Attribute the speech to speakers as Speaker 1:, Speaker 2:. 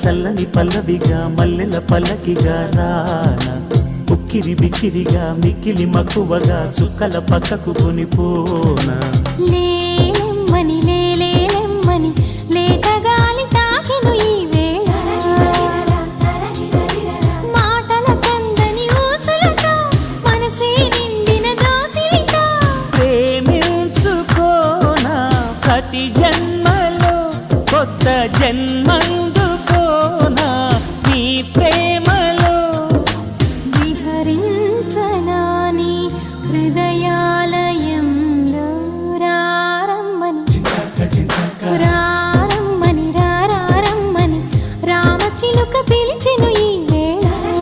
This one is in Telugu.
Speaker 1: చల్లని పల్లవిగా మల్లెల పల్లకిగా రానా ఉక్కిరి బిక్కిరిగా మిక్కిలి మక్కువగా చుక్కల పక్కకు కొనిపోనా
Speaker 2: లేలెమ్మని